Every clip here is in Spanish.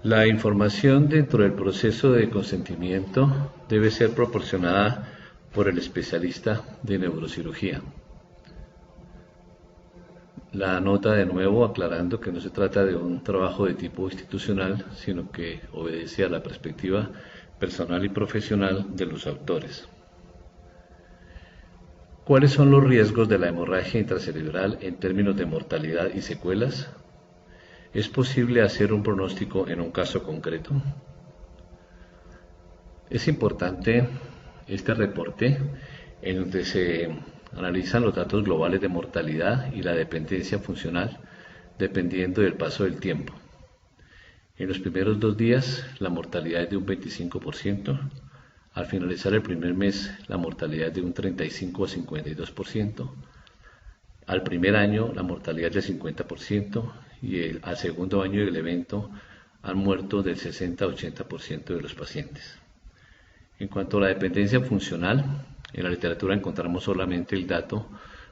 La información dentro del proceso de consentimiento debe ser proporcionada por el especialista de neurocirugía. La nota de nuevo aclarando que no se trata de un trabajo de tipo institucional, sino que obedece a la perspectiva personal y profesional de los autores. ¿Cuáles son los riesgos de la hemorragia intracerebral en términos de mortalidad y secuelas? ¿Es posible hacer un pronóstico en un caso concreto? Es importante este reporte en donde se analizan los datos globales de mortalidad y la dependencia funcional dependiendo del paso del tiempo. En los primeros 2 días la mortalidad es de un 25%, al finalizar el primer mes la mortalidad es de un 35 a 52%, al primer año la mortalidad es del 50% y al segundo año del evento han muerto del 60 a 80% de los pacientes. En cuanto a la dependencia funcional, en la literatura encontramos solamente el dato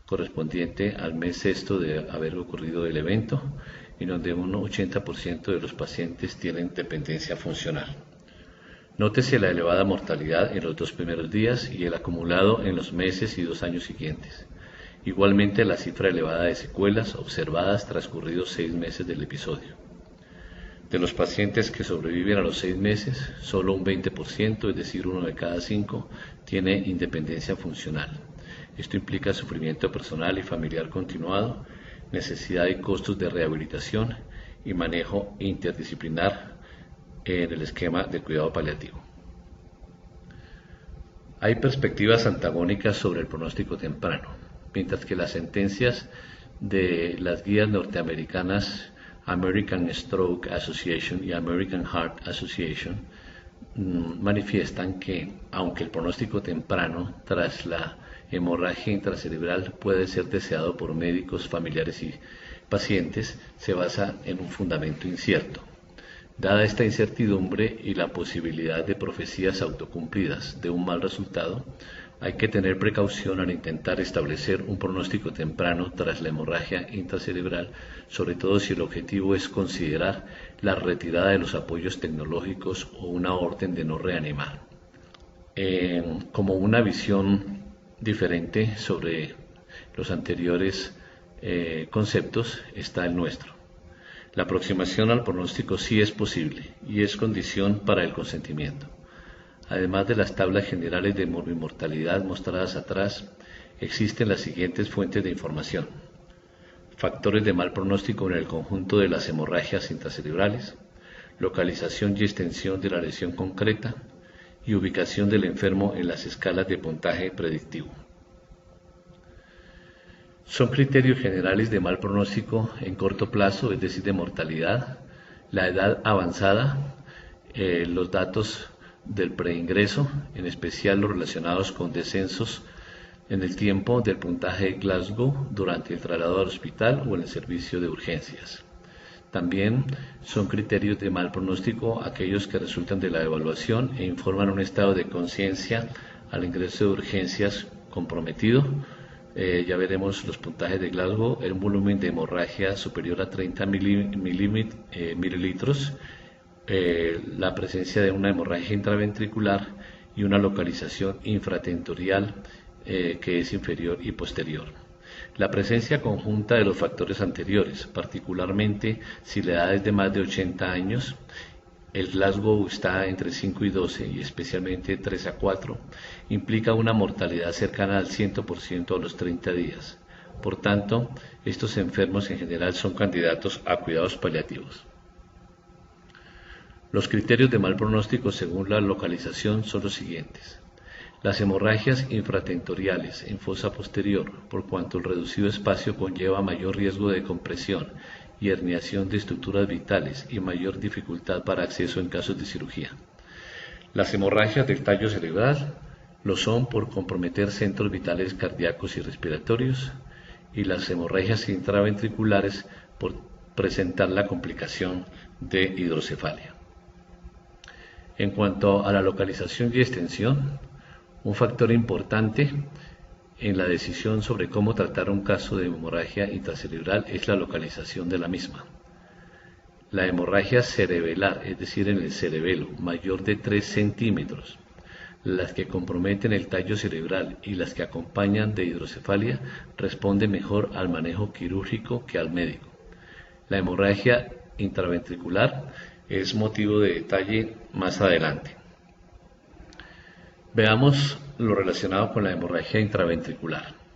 correspondiente al mes sexto de haber ocurrido el evento, en donde un 80% de los pacientes tienen dependencia funcional. Nótese la elevada mortalidad en los 2 primeros días y el acumulado en los meses y 2 años siguientes. Igualmente la cifra elevada de secuelas observadas transcurridos 6 meses del episodio. De los pacientes que sobreviven a los 6 meses, solo un 20%, es decir, 1 de cada 5, tiene independencia funcional. Esto implica sufrimiento personal y familiar continuado, necesidad y costos de rehabilitación y manejo interdisciplinar en el esquema de cuidado paliativo. Hay perspectivas antagónicas sobre el pronóstico temprano, mientras que las sentencias de las guías norteamericanas American Stroke Association y American Heart Association manifiestan que, aunque el pronóstico temprano tras la hemorragia intracerebral puede ser deseado por médicos, familiares y pacientes, se basa en un fundamento incierto. Dada esta incertidumbre y la posibilidad de profecías autocumplidas de un mal resultado, hay que tener precaución al intentar establecer un pronóstico temprano tras la hemorragia intracerebral, sobre todo si el objetivo es considerar la retirada de los apoyos tecnológicos o una orden de no reanimar. Como una visión diferente sobre los anteriores conceptos está el nuestro. La aproximación al pronóstico sí es posible y es condición para el consentimiento. Además de las tablas generales de morbimortalidad mostradas atrás, existen las siguientes fuentes de información: factores de mal pronóstico en el conjunto de las hemorragias intracerebrales, localización y extensión de la lesión concreta y ubicación del enfermo en las escalas de puntaje predictivo. Son criterios generales de mal pronóstico en corto plazo, es decir, de mortalidad, la edad avanzada, los datos del preingreso, en especial los relacionados con descensos en el tiempo del puntaje de Glasgow durante el traslado al hospital o en el servicio de urgencias. También son criterios de mal pronóstico aquellos que resultan de la evaluación e informan un estado de conciencia al ingreso de urgencias comprometido. Ya veremos los puntajes de Glasgow, un volumen de hemorragia superior a 30 mililitros, la presencia de una hemorragia intraventricular y una localización infratentorial que es inferior y posterior. La presencia conjunta de los factores anteriores, particularmente si la edad es de más de 80 años, el Glasgow está entre 5 y 12 y especialmente 3 a 4, implica una mortalidad cercana al 100% a los 30 días. Por tanto, estos enfermos en general son candidatos a cuidados paliativos. Los criterios de mal pronóstico según la localización son los siguientes: las hemorragias infratentoriales en fosa posterior, por cuanto el reducido espacio conlleva mayor riesgo de compresión y herniación de estructuras vitales y mayor dificultad para acceso en casos de cirugía. Las hemorragias del tallo cerebral lo son por comprometer centros vitales cardíacos y respiratorios, y las hemorragias intraventriculares por presentar la complicación de hidrocefalia. En cuanto a la localización y extensión, un factor importante en la decisión sobre cómo tratar un caso de hemorragia intracerebral es la localización de la misma. La hemorragia cerebelar, es decir, en el cerebelo, mayor de 3 centímetros. Las que comprometen el tallo cerebral y las que acompañan de hidrocefalia responden mejor al manejo quirúrgico que al médico. La hemorragia intraventricular es motivo de detalle más adelante. Veamos lo relacionado con la hemorragia intraventricular.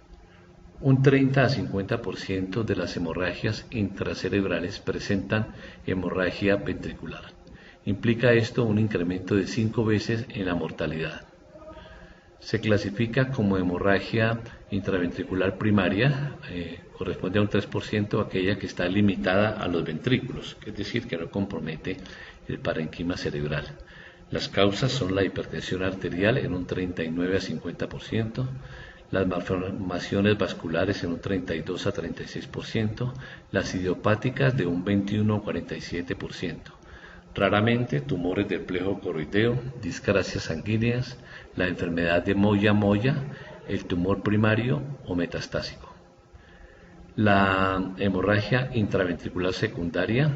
Un 30 a 50% de las hemorragias intracerebrales presentan hemorragia ventricular. Implica esto un incremento de 5 veces en la mortalidad. Se clasifica como hemorragia intraventricular primaria, corresponde a un 3% aquella que está limitada a los ventrículos, es decir, que no compromete el parenquima cerebral. Las causas son la hipertensión arterial en un 39 a 50%, las malformaciones vasculares en un 32 a 36%, las idiopáticas de un 21 a 47%. Raramente tumores del plejo coroideo, discrasias sanguíneas, la enfermedad de Moya-Moya, el tumor primario o metastásico. La hemorragia intraventricular secundaria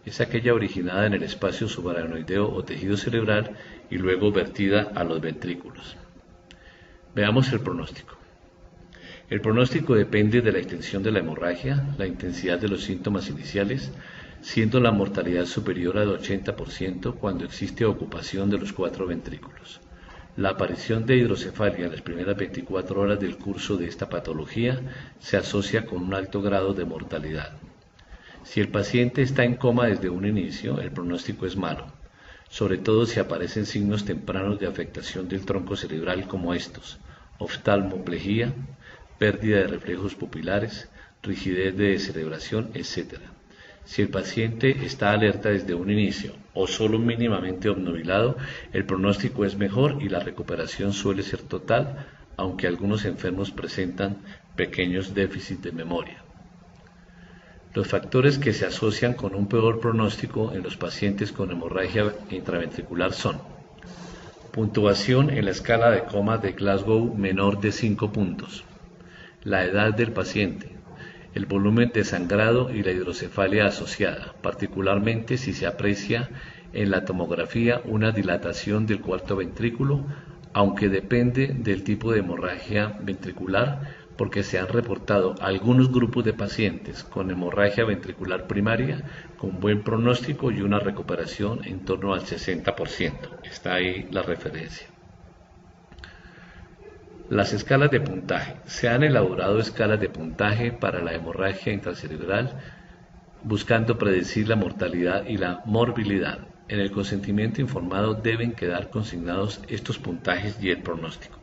es aquella originada en el espacio subaracnoideo o tejido cerebral y luego vertida a los ventrículos. Veamos el pronóstico. El pronóstico depende de la extensión de la hemorragia, la intensidad de los síntomas iniciales, siendo la mortalidad superior al 80% cuando existe ocupación de los 4 ventrículos. La aparición de hidrocefalia en las primeras 24 horas del curso de esta patología se asocia con un alto grado de mortalidad. Si el paciente está en coma desde un inicio, el pronóstico es malo, sobre todo si aparecen signos tempranos de afectación del tronco cerebral como estos: oftalmoplegia, pérdida de reflejos pupilares, rigidez de descerebración, etc. Si el paciente está alerta desde un inicio o solo mínimamente obnubilado, el pronóstico es mejor y la recuperación suele ser total, aunque algunos enfermos presentan pequeños déficits de memoria. Los factores que se asocian con un peor pronóstico en los pacientes con hemorragia intraventricular son: puntuación en la escala de coma de Glasgow menor de 5 puntos, la edad del paciente, el volumen de sangrado y la hidrocefalia asociada, particularmente si se aprecia en la tomografía una dilatación del cuarto ventrículo, aunque depende del tipo de hemorragia ventricular, porque se han reportado algunos grupos de pacientes con hemorragia ventricular primaria con buen pronóstico y una recuperación en torno al 60%. Está ahí la referencia. Las escalas de puntaje. Se han elaborado escalas de puntaje para la hemorragia intracerebral buscando predecir la mortalidad y la morbilidad. En el consentimiento informado deben quedar consignados estos puntajes y el pronóstico.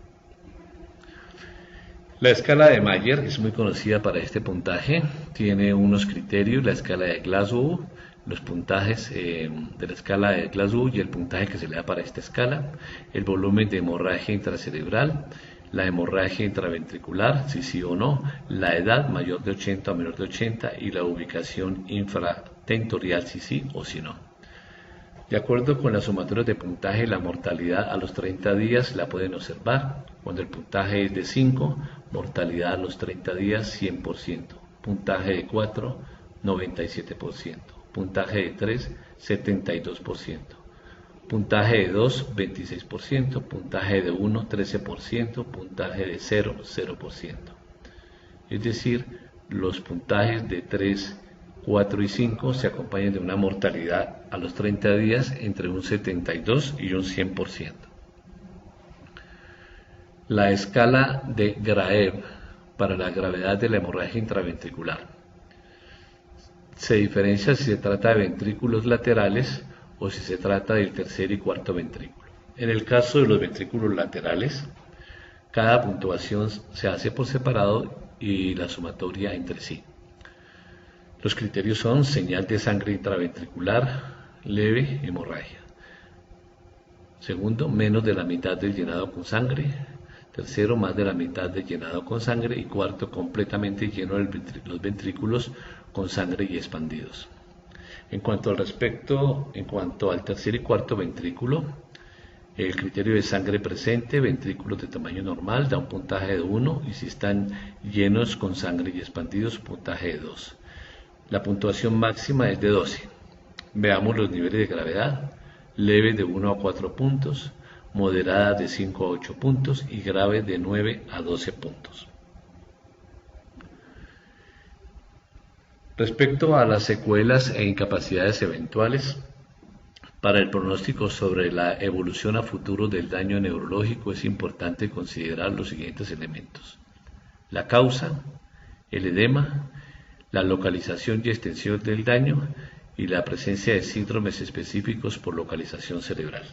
La escala de Mayer es muy conocida para este puntaje, tiene unos criterios: la escala de Glasgow, los puntajes de la escala de Glasgow y el puntaje que se le da para esta escala, el volumen de hemorragia intracerebral, la hemorragia intraventricular, si sí o no, la edad mayor de 80 o menor de 80 y la ubicación infratentorial, si sí o si no. De acuerdo con las sumatorias de puntaje, la mortalidad a los 30 días la pueden observar. Cuando el puntaje es de 5, mortalidad a los 30 días 100%, puntaje de 4, 97%, puntaje de 3, 72%. Puntaje de 2, 26%, puntaje de 1, 13%, puntaje de 0, 0%. Es decir, los puntajes de 3, 4 y 5 se acompañan de una mortalidad a los 30 días entre un 72 y un 100%. La escala de Graeb para la gravedad de la hemorragia intraventricular. Se diferencia si se trata de ventrículos laterales o si se trata del tercer y cuarto ventrículo. En el caso de los ventrículos laterales, cada puntuación se hace por separado y la sumatoria entre sí. Los criterios son: señal de sangre intraventricular, leve, hemorragia. Segundo, menos de la mitad del llenado con sangre. Tercero, más de la mitad del llenado con sangre. Y cuarto, completamente lleno los ventrículos con sangre y expandidos. En cuanto al tercer y cuarto ventrículo, el criterio de sangre presente, ventrículos de tamaño normal, da un puntaje de 1, y si están llenos con sangre y expandidos, puntaje de 2. La puntuación máxima es de 12. Veamos los niveles de gravedad: leve de 1 a 4 puntos, moderada de 5 a 8 puntos y grave de 9 a 12 puntos. Respecto a las secuelas e incapacidades eventuales, para el pronóstico sobre la evolución a futuro del daño neurológico es importante considerar los siguientes elementos: la causa, el edema, la localización y extensión del daño y la presencia de síndromes específicos por localización cerebral.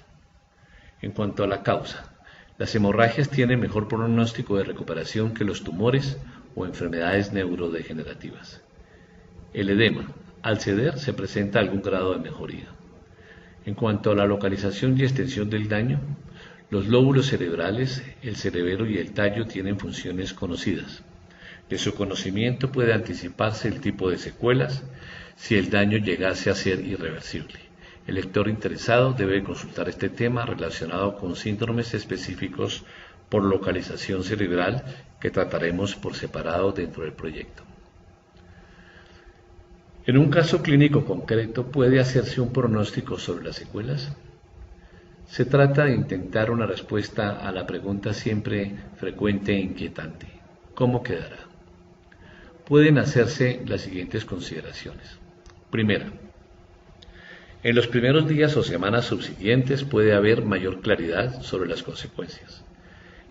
En cuanto a la causa, las hemorragias tienen mejor pronóstico de recuperación que los tumores o enfermedades neurodegenerativas. El edema, al ceder, se presenta algún grado de mejoría. En cuanto a la localización y extensión del daño, los lóbulos cerebrales, el cerebelo y el tallo tienen funciones conocidas. De su conocimiento puede anticiparse el tipo de secuelas si el daño llegase a ser irreversible. El lector interesado debe consultar este tema relacionado con síndromes específicos por localización cerebral que trataremos por separado dentro del proyecto. En un caso clínico concreto, ¿puede hacerse un pronóstico sobre las secuelas? Se trata de intentar una respuesta a la pregunta siempre frecuente e inquietante: ¿cómo quedará? Pueden hacerse las siguientes consideraciones. Primera, en los primeros días o semanas subsiguientes puede haber mayor claridad sobre las consecuencias.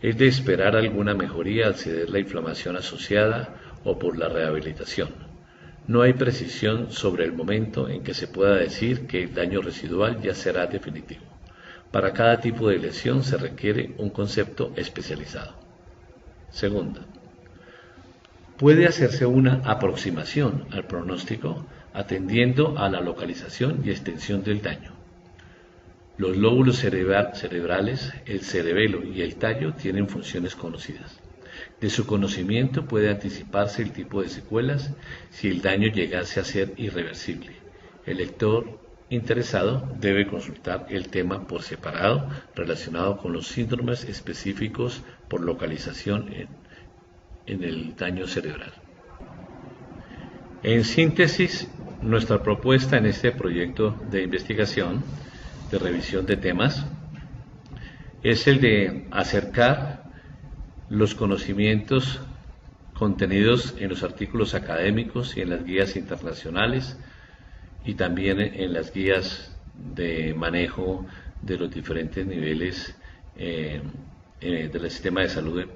Es de esperar alguna mejoría al ceder la inflamación asociada o por la rehabilitación. No hay precisión sobre el momento en que se pueda decir que el daño residual ya será definitivo. Para cada tipo de lesión se requiere un concepto especializado. Segunda, puede hacerse una aproximación al pronóstico atendiendo a la localización y extensión del daño. Los lóbulos cerebrales, el cerebelo y el tallo tienen funciones conocidas. De su conocimiento puede anticiparse el tipo de secuelas si el daño llegase a ser irreversible. El lector interesado debe consultar el tema por separado relacionado con los síndromes específicos por localización en el daño cerebral. En síntesis, nuestra propuesta en este proyecto de investigación, de revisión de temas, es el de acercar los conocimientos contenidos en los artículos académicos y en las guías internacionales y también en las guías de manejo de los diferentes niveles del sistema de salud en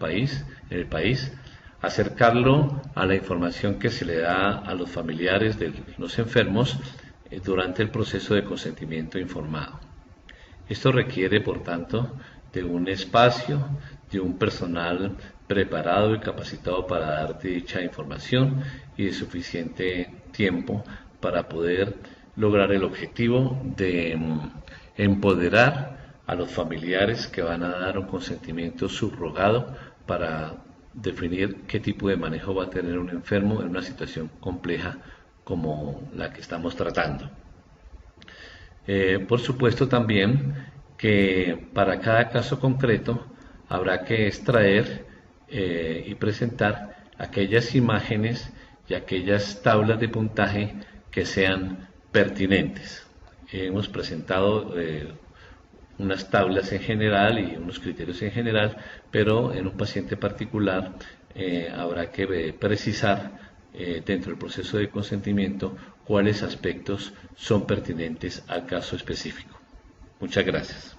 el país, acercarlo a la información que se le da a los familiares de los enfermos durante el proceso de consentimiento informado. Esto requiere, por tanto, de un espacio, de un personal preparado y capacitado para dar dicha información y de suficiente tiempo para poder lograr el objetivo de empoderar a los familiares que van a dar un consentimiento subrogado para definir qué tipo de manejo va a tener un enfermo en una situación compleja como la que estamos tratando. Por supuesto también que para cada caso concreto habrá que extraer y presentar aquellas imágenes y aquellas tablas de puntaje que sean pertinentes. Hemos presentado unas tablas en general y unos criterios en general, pero en un paciente particular habrá que precisar dentro del proceso de consentimiento cuáles aspectos son pertinentes al caso específico. Muchas gracias.